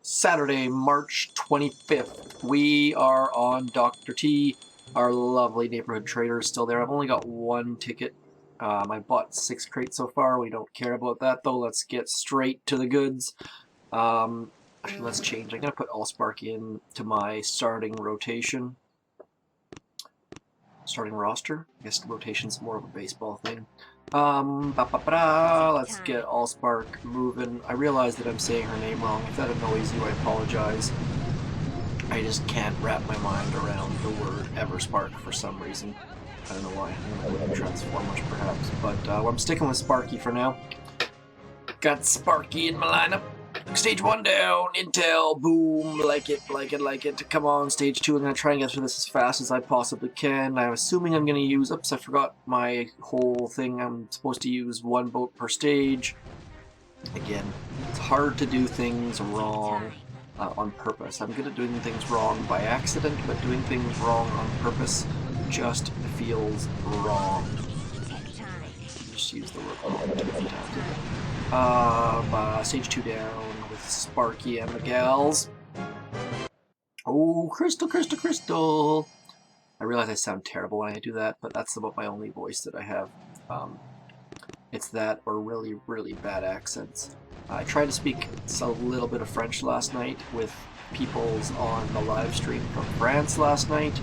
Saturday, March 25th. We are on Dr. T. Our lovely neighborhood trader is still there. I've only got one ticket. I bought 6 crates so far. We don't care about that though. Let's get straight to the goods. Actually, let's change. I'm going to put Allspark in to my starting rotation. Starting roster? I guess rotation's more of a baseball thing. Let's get Allspark moving. I realize that I'm saying her name wrong. If that annoys you, I apologize. I just can't wrap my mind around the word Everspark for some reason. I don't know why. I don't know transform much perhaps, but I'm sticking with Sparky for now. Got Sparky in my lineup. Stage 1 down, intel, boom, like it. Come on, stage 2, I'm going to try and get through this as fast as I possibly can. I'm assuming I'm going to use, oops, I forgot my whole thing. I'm supposed to use 1 boat per stage. Again, it's hard to do things wrong on purpose. I'm good at doing things wrong by accident, but doing things wrong on purpose just feels wrong. Just use the word wrong. Stage 2 down with Sparky and the gals. Oh, Crystal! I realize I sound terrible when I do that, but that's about my only voice that I have. It's that or really, really bad accents. I tried to speak a little bit of French last night with peoples on the live stream from France last night,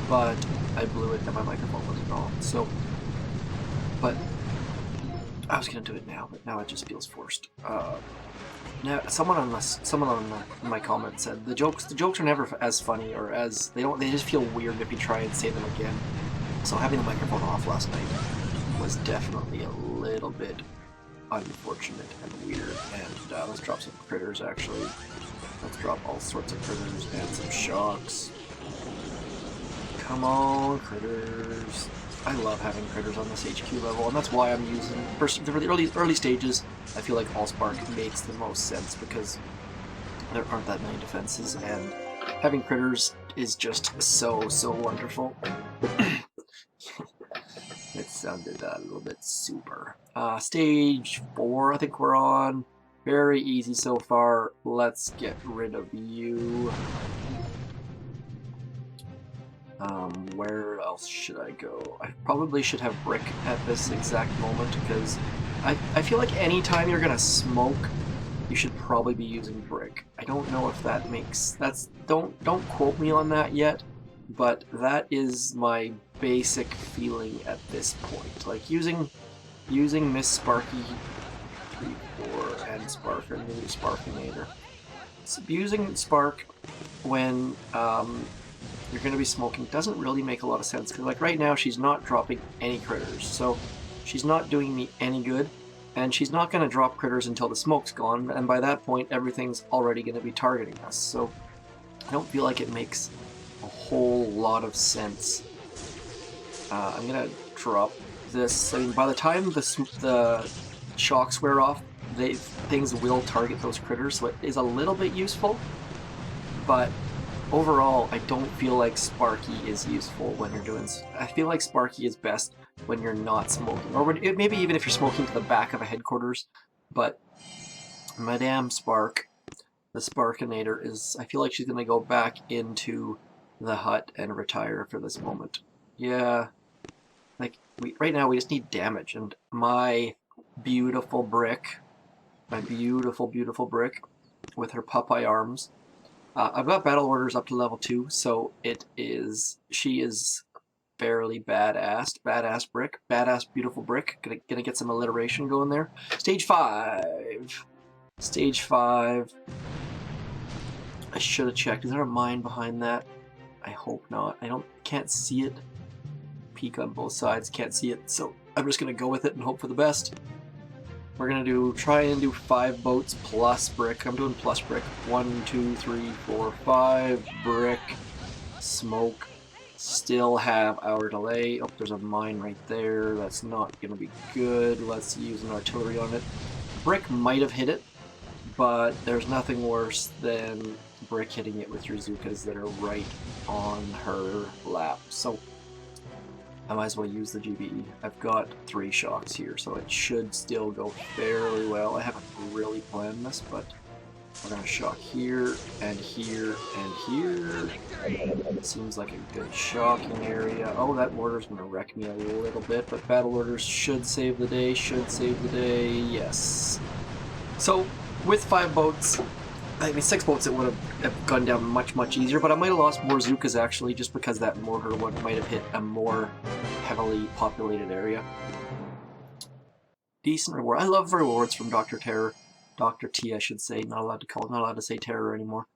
but I blew it and my microphone wasn't on. So, but I was gonna do it now, but now it just feels forced. Now, someone on my comment said the jokes are never as funny or as they just feel weird if you try and say them again. So having the microphone off last night was definitely a little bit unfortunate and weird. And let's drop some critters actually. Let's drop all sorts of critters and some shocks. Come on, critters. I love having critters on this HQ level, and that's why I'm using, for the early stages, I feel like Allspark makes the most sense, because there aren't that many defenses, and having critters is just so wonderful. It sounded a little bit super. Stage 4, I think we're on. Very easy so far. Let's get rid of you. Where else should I go? I probably should have Brick at this exact moment, because I feel like anytime you're gonna smoke, you should probably be using Brick. I don't know if that makes... Don't quote me on that yet, but that is my basic feeling at this point. Like, using Miss Sparky 3, 4, and Sparker, and maybe Sparkinator. So using Spark when you're going to be smoking doesn't really make a lot of sense, because like right now she's not dropping any critters, so she's not doing me any good, and she's not going to drop critters until the smoke's gone, and by that point everything's already going to be targeting us, so I don't feel like it makes a whole lot of sense. I'm going to drop this. I mean, by the time the shocks wear off, things will target those critters, so it is a little bit useful, but overall, I don't feel like Sparky is useful when you're doing... I feel like Sparky is best when you're not smoking, or maybe even if you're smoking to the back of a headquarters, but Madame Spark, the Sparkinator, is... I feel like she's going to go back into the hut and retire for this moment. Yeah, like, right now we just need damage, and my beautiful Brick, beautiful Brick, with her Popeye arms, I've got battle orders up to level 2, so she is fairly badass. Badass Brick. Badass beautiful Brick. Gonna get some alliteration going there. Stage 5. Stage 5. I should have checked. Is there a mine behind that? I hope not. Can't see it. Peek on both sides. Can't see it, so I'm just gonna go with it and hope for the best. We're gonna try and do 5 boats plus Brick. I'm doing plus Brick. 1, 2, 3, 4, 5. Brick. Smoke. Still have our delay. Oh, there's a mine right there. That's not gonna be good. Let's use an artillery on it. Brick might have hit it, but there's nothing worse than Brick hitting it with your Zookas that are right on her lap. So I might as well use the GBE. I've got 3 shocks here, so it should still go fairly well. I haven't really planned this, but We're gonna shock here, and here, and here. Seems like a good shocking area. Oh, that mortar's gonna wreck me a little bit, but battle orders should save the day, yes. So, with 5 boats, I mean 6 boats, it would have gone down much, much easier, but I might have lost more Zookas actually, just because that mortar one might have hit a more heavily populated area. Decent reward. I love rewards from Dr. T, I should say. Not allowed to say terror anymore.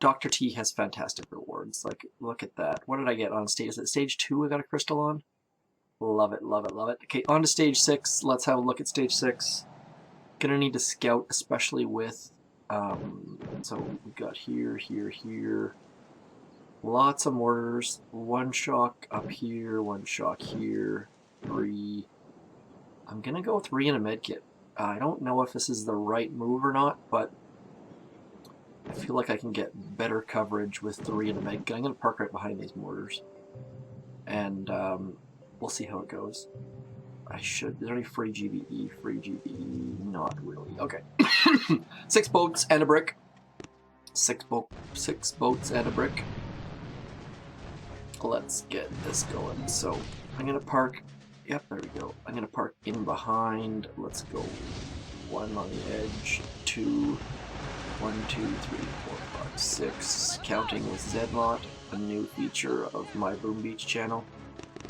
Dr. T has fantastic rewards. Like, look at that. What did I get on stage? Is it stage 2 I got a crystal on? Love it, love it, love it. Okay, on to stage 6. Let's have a look at stage 6. Gonna need to scout, especially with, so we've got here, here, here. Lots of mortars. 1 shock up here, 1 shock here, 3. I'm gonna go 3 in a medkit. I don't know if this is the right move or not, but I feel like I can get better coverage with 3 in a medkit. I'm gonna park right behind these mortars, and we'll see how it goes. Is there any free GBE? Free GBE? Not really. Okay. 6 boats and a brick. 6 boats and a brick. Let's get this going. So I'm gonna park. Yep, there we go. I'm gonna park in behind. Let's go 1 on the edge, 2, 1, 2, 3, 4, 5, 6. Counting with Zedmont, a new feature of my Boom Beach channel.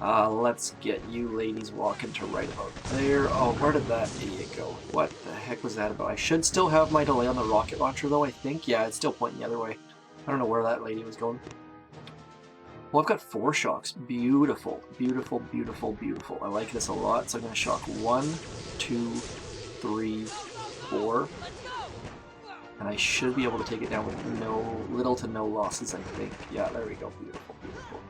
Let's get you ladies walking to right about there. Oh, where did that idiot go? What the heck was that about? I should still have my delay on the rocket launcher though, I think. Yeah, it's still pointing the other way. I don't know where that lady was going. Well, I've got 4 shocks. Beautiful, beautiful, beautiful, beautiful. I like this a lot, so I'm going to shock 1, 2, 3, 4. And I should be able to take it down with little to no losses, I think. Yeah, there we go. Beautiful, beautiful.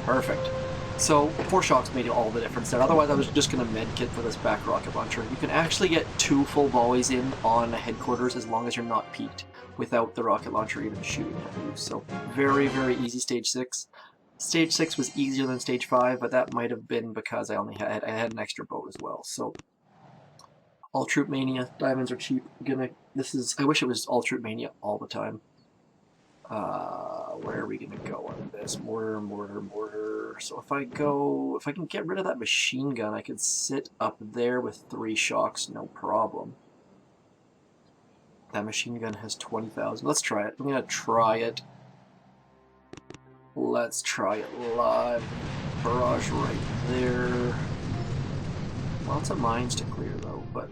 Perfect. So, 4 shocks made all the difference there. Otherwise, I was just going to medkit for this back rocket launcher. You can actually get 2 full volleys in on headquarters as long as you're not peaked, without the rocket launcher even shooting at you. So very, very easy stage 6. Stage 6 was easier than stage 5, but that might have been because I had an extra boat as well. So all troop mania, diamonds are cheap. I wish it was all troop mania all the time. Where are we gonna go on this? Mortar, mortar, mortar. So if I can get rid of that machine gun, I could sit up there with 3 shocks, no problem. That machine gun has 20,000. Let's try it. I'm gonna try it. Let's try it live. Barrage right there. Lots of mines to clear though, but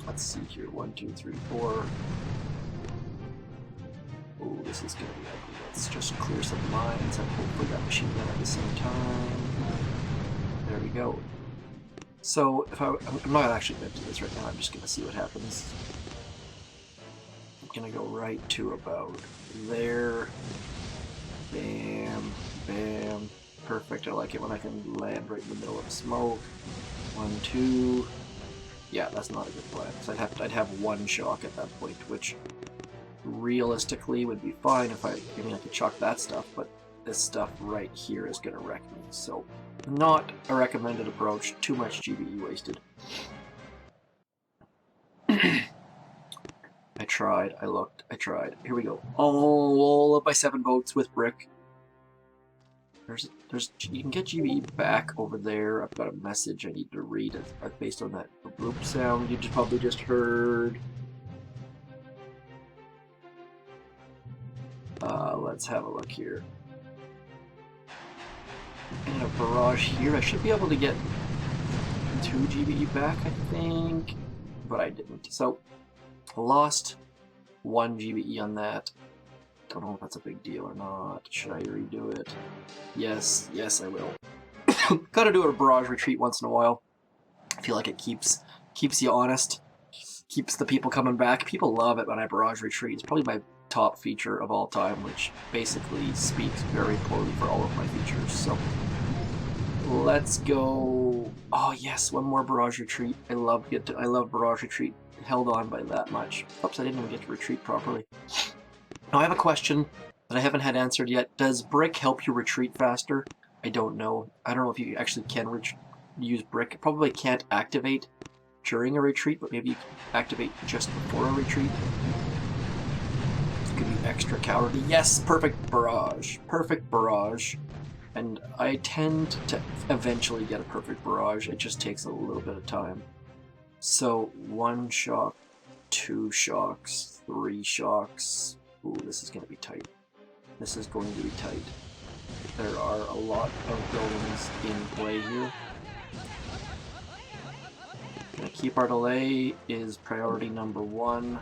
let's see here. 1, 2, 3, 4. Oh, this is gonna be ugly. Let's just clear some mines and hopefully that machine gun at the same time. There we go. So if I'm not actually going to do this right now. I'm just gonna see what happens. Gonna go right to about there. Bam, bam. Perfect. I like it when I can land right in the middle of smoke. 1, 2. Yeah, that's not a good plan. So I'd have 1 shock at that point, which realistically would be fine if I could chuck that stuff, but this stuff right here is gonna wreck me. So not a recommended approach. Too much GBE wasted. I tried, I looked, I tried. Here we go. All of my 7 boats with brick. You can get GBE back over there. I've got a message I need to read it based on that bloop sound you probably just heard. Let's have a look here. And a barrage here. I should be able to get 2 GBE back, I think, but I didn't. So lost 1 GBE on that. Don't know if that's a big deal or not. Should I redo it? Yes, yes I will. Gotta do a barrage retreat once in a while. I feel like it keeps you honest. Keeps the people coming back. People love it when I barrage retreat. It's probably my top feature of all time, which basically speaks very poorly for all of my features. So let's go. Oh yes, 1 more barrage retreat. I love barrage retreat. Held on by that much. Oops, I didn't even get to retreat properly. Now I have a question that I haven't had answered yet. Does brick help you retreat faster? I don't know. I don't know if you actually can use brick. It probably can't activate during a retreat, but maybe you can activate just before a retreat. It could be extra cowardly. Yes, perfect barrage. Perfect barrage. And I tend to eventually get a perfect barrage. It just takes a little bit of time. So 1 shock, 2 shocks, 3 shocks. Ooh, this is going to be tight. This is going to be tight. There are a lot of buildings in play here. Gonna keep our delay is priority number 1.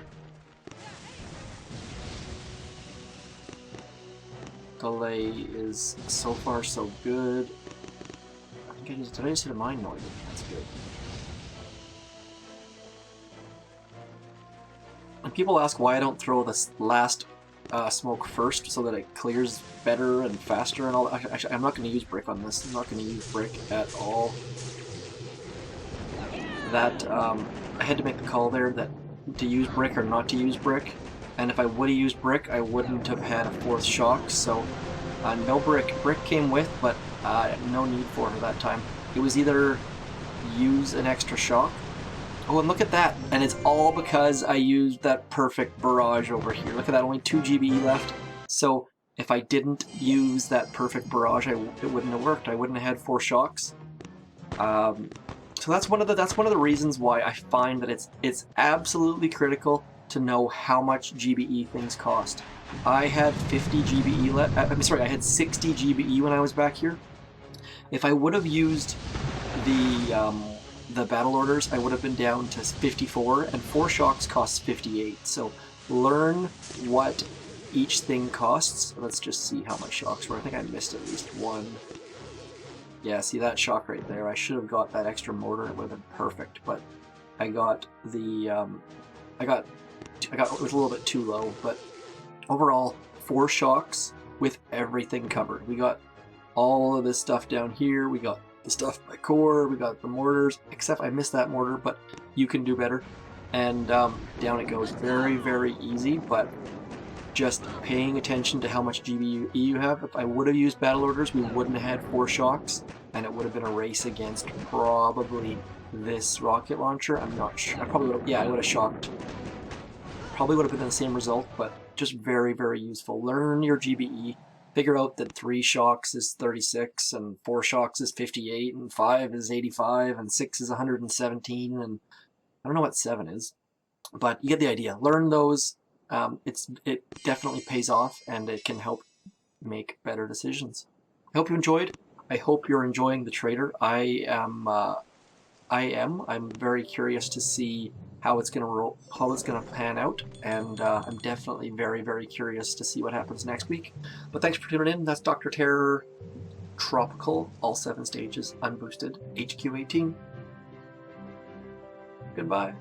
Delay is so far so good. Did I just hit a mine noise? That's good. And people ask why I don't throw this last smoke first so that it clears better and faster and all that. Actually, I'm not going to use brick on this. I'm not going to use brick at all. That I had to make the call there that to use brick or not to use brick. And if I would have used brick, I wouldn't have had a 4th shock, so no brick. Brick came with, but no need for it that time. It was either use an extra shock. Oh, and look at that! And it's all because I used that perfect barrage over here. Look at that, only 2 GBE left. So if I didn't use that perfect barrage, it wouldn't have worked. I wouldn't have had 4 shocks. So that's one of the reasons why I find that it's absolutely critical to know how much GBE things cost. I had 50 GBE left. I'm sorry, I had 60 GBE when I was back here. If I would have used the battle orders, I would have been down to 54, and 4 shocks costs 58. So learn what each thing costs. Let's just see how my shocks were. I think I missed at least 1. Yeah, see that shock right there? I should have got that extra mortar. It would have been perfect, but I got the it was a little bit too low, but overall 4 shocks with everything covered. We got all of this stuff down here. We got the stuff by core. We got the mortars, except I missed that mortar, but you can do better. And down it goes. Very, very easy, but just paying attention to how much GBE you have. If I would have used battle orders, we wouldn't have had 4 shocks, and it would have been a race against probably this rocket launcher. I'm not sure. I probably would have, yeah, I would have shocked. Probably would have been the same result, but just very, very useful. Learn your GBE. Figure out that 3 shocks is 36, and 4 shocks is 58, and 5 is 85, and 6 is 117, and I don't know what 7 is, but you get the idea. Learn those. It definitely pays off, and it can help make better decisions. I hope you enjoyed. I hope you're enjoying the trader. I'm very curious to see how it's gonna pan out, and I'm definitely very, very curious to see what happens next week. But thanks for tuning in. That's DrT Tropical, all 7 stages, unboosted, HQ18. Goodbye.